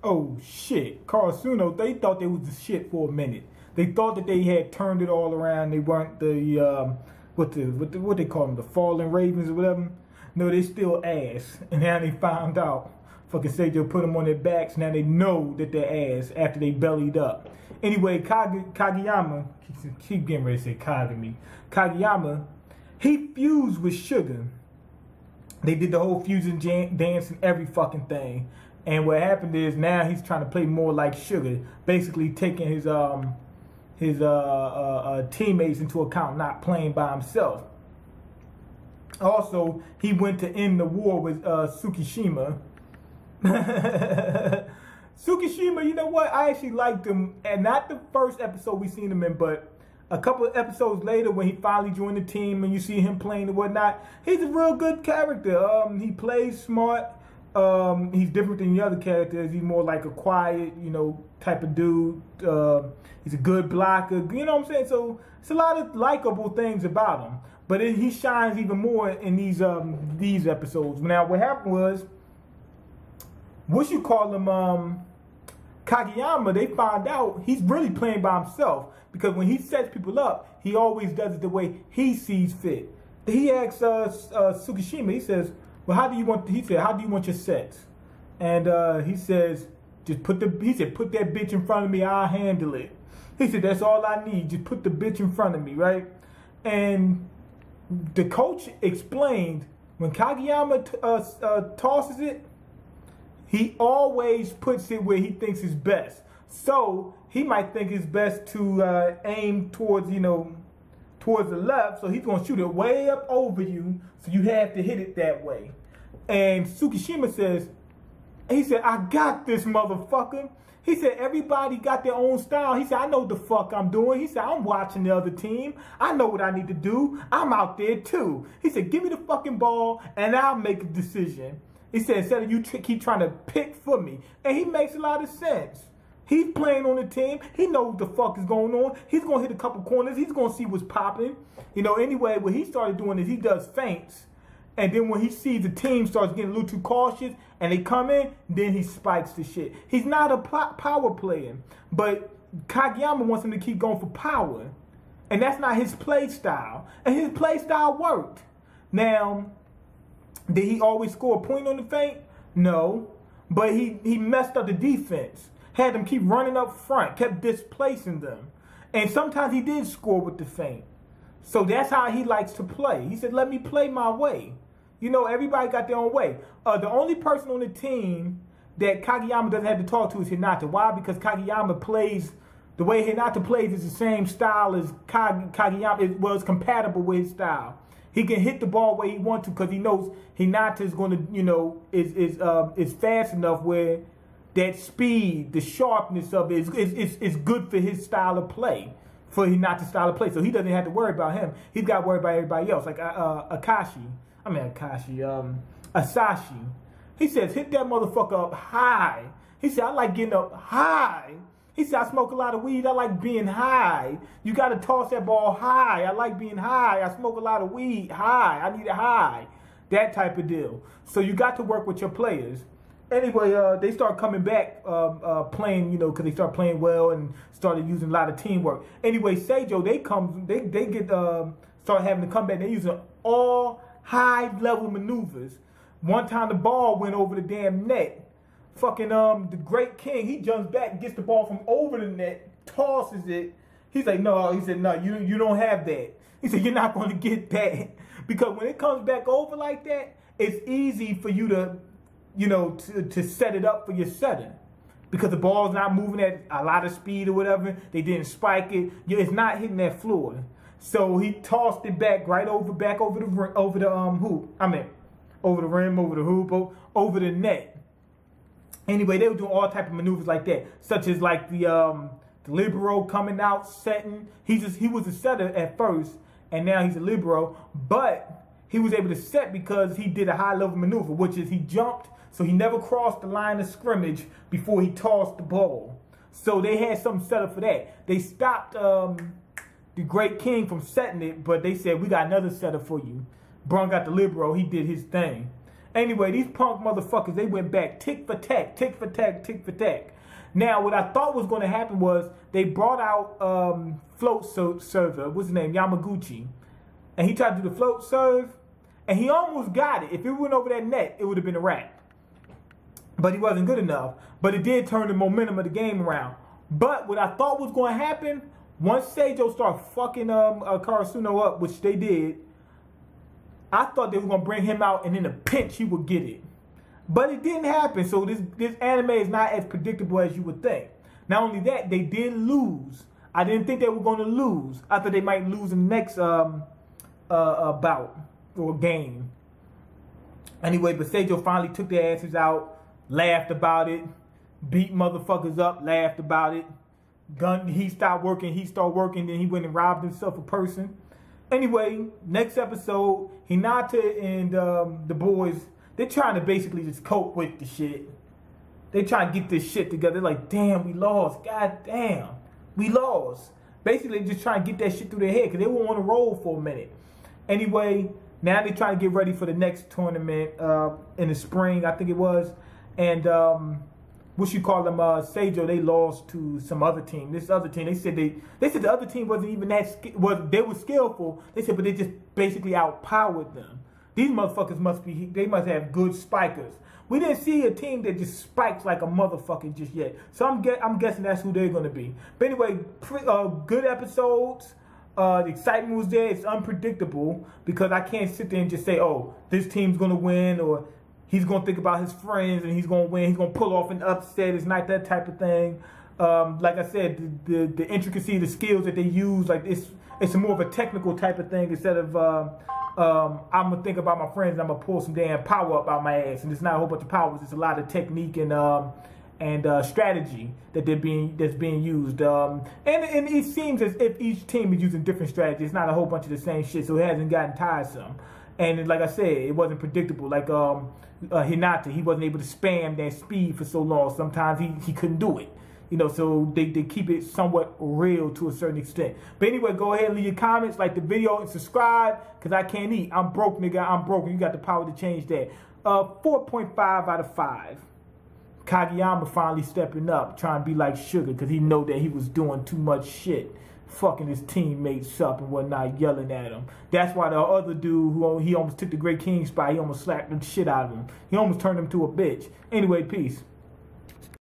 Oh shit, Karasuno, they thought they was the shit for a minute. They thought that they had turned it all around. They weren't the what they call them, the fallen ravens or whatever. No, they still ass. And now they found out. Fucking Seijo put them on their backs. Now they know that they're ass after they bellied up. Anyway, Kageyama, keep getting ready to say Kagami. Kageyama, he fused with Sugar. They did the whole fusion dance and every fucking thing. And what happened is now he's trying to play more like Sugar, basically taking his teammates into account, not playing by himself. Also, he went to end the war with Tsukishima. Tsukishima, you know what? I actually liked him, and not the first episode we seen him in, but a couple of episodes later when he finally joined the team and you see him playing and whatnot. He's a real good character. He plays smart. He's different than the other characters. He's more like a quiet, you know, type of dude. He's a good blocker. You know what I'm saying? So it's a lot of likable things about him. But he shines even more in these episodes. Now, what happened was, Kageyama, they found out he's really playing by himself, because when he sets people up, he always does it the way he sees fit. He asks Tsukishima, he says, well, how do you want your sets? And he says, put that bitch in front of me, I'll handle it. He said, that's all I need, just put the bitch in front of me, right? And the coach explained, when Kageyama tosses it, he always puts it where he thinks is best. So he might think it's best to aim towards, towards the left. So he's gonna shoot it way up over you. So you have to hit it that way. And Tsukishima says, he said, I got this, motherfucker. He said, everybody got their own style. He said, I know what the fuck I'm doing. He said, I'm watching the other team. I know what I need to do. I'm out there too. He said, give me the fucking ball and I'll make a decision. He said, instead of you keep trying to pick for me. And he makes a lot of sense. He's playing on the team. He knows what the fuck is going on. He's going to hit a couple corners. He's going to see what's popping. Anyway, what he started doing is he does feints. And then when he sees the team starts getting a little too cautious and they come in, then he spikes the shit. He's not a power player. But Kageyama wants him to keep going for power. And that's not his play style. And his play style worked. Now, did he always score a point on the feint? No. But he messed up the defense. Had them keep running up front. Kept displacing them. And sometimes he did score with the feint. So that's how he likes to play. He said, let me play my way. Everybody got their own way. The only person on the team that Kageyama doesn't have to talk to is Hinata. Why? Because Kageyama plays, the way Hinata plays is the same style as Kageyama. It's compatible with his style. He can hit the ball where he wants to because he knows Hinata is going to, is fast enough where that speed, the sharpness of it is good for his style of play, for Hinata's style of play. So he doesn't have to worry about him. He's got to worry about everybody else, like Asashi. He says, hit that motherfucker up high. He said, I like getting up high. He said, I smoke a lot of weed. I like being high. You got to toss that ball high. I like being high. I smoke a lot of weed high. I need it high. That type of deal. So you got to work with your players. Anyway, they start coming back playing, because they start playing well and started using a lot of teamwork. Anyway, Seijo, they start having to come back. They're using all high-level maneuvers. One time the ball went over the damn net. Fucking the Great King, he jumps back and gets the ball from over the net, tosses it. He's like, no, he said, no, you don't have that. He said, you're not going to get that. Because when it comes back over like that, it's easy for you to, to set it up for your setter. Because the ball's not moving at a lot of speed or whatever. They didn't spike it. It's not hitting that floor. So he tossed it back over the hoop. Over the rim, over the hoop, over the net. Anyway, they were doing all type of maneuvers like that, such as like the libero coming out, setting. He was a setter at first, and now he's a libero. But he was able to set because he did a high level maneuver, which is he jumped, so he never crossed the line of scrimmage before he tossed the ball. So they had something set up for that. They stopped the Great King from setting it, but they said, we got another setter for you. Braun got the libero, he did his thing. Anyway, these punk motherfuckers, they went back tick for tack, tick for tack, tick for tack. Now, what I thought was going to happen was they brought out float server, what's his name, Yamaguchi, and he tried to do the float serve, and he almost got it. If it went over that net, it would have been a wrap. But he wasn't good enough. But it did turn the momentum of the game around. But what I thought was going to happen, once Seijo started fucking Karasuno up, which they did, I thought they were going to bring him out and in a pinch he would get it. But it didn't happen, so this anime is not as predictable as you would think. Not only that, they did lose. I didn't think they were going to lose. I thought they might lose in the next bout or game. Anyway, but Seijo finally took their asses out, laughed about it, beat motherfuckers up, laughed about it. He stopped working, he started working, then he went and robbed himself a person. Anyway, next episode, Hinata and the boys, they're trying to basically just cope with the shit. They trying to get this shit together. They're like, damn, we lost. God damn, we lost. Basically, just trying to get that shit through their head because they were on a roll for a minute. Anyway, now they're trying to get ready for the next tournament in the spring, I think it was. And what you call them, Seijo, they lost to some other team. This other team, they said the other team wasn't even that they were skillful. They said, but they just basically outpowered them. These motherfuckers must have good spikers. We didn't see a team that just spikes like a motherfucker just yet. So I'm guessing that's who they're gonna be. But anyway, good episodes. The excitement was there. It's unpredictable because I can't sit there and just say, oh, this team's gonna win, or he's gonna think about his friends and he's gonna win. He's gonna pull off an upset. It's not that type of thing. Like I said, the intricacy, the skills that they use, like it's more of a technical type of thing instead of I'm gonna think about my friends and I'm gonna pull some damn power up out my ass. And it's not a whole bunch of powers. It's a lot of technique and strategy that's being used. And it seems as if each team is using different strategies. It's not a whole bunch of the same shit, so it hasn't gotten tiresome. And like I said, it wasn't predictable. Like Hinata, he wasn't able to spam that speed for so long. Sometimes he couldn't do it. You know, so they keep it somewhat real to a certain extent. But anyway, go ahead and leave your comments, like the video, and subscribe, because I can't eat. I'm broke, nigga. I'm broke. You got the power to change that. 4.5 out of 5. Kageyama finally stepping up, trying to be like Sugar, because he know that he was doing too much shit, fucking his teammates up and whatnot, yelling at him. That's why the other dude, he almost took the Great King spot, he almost slapped the shit out of him. He almost turned him to a bitch. Anyway, peace.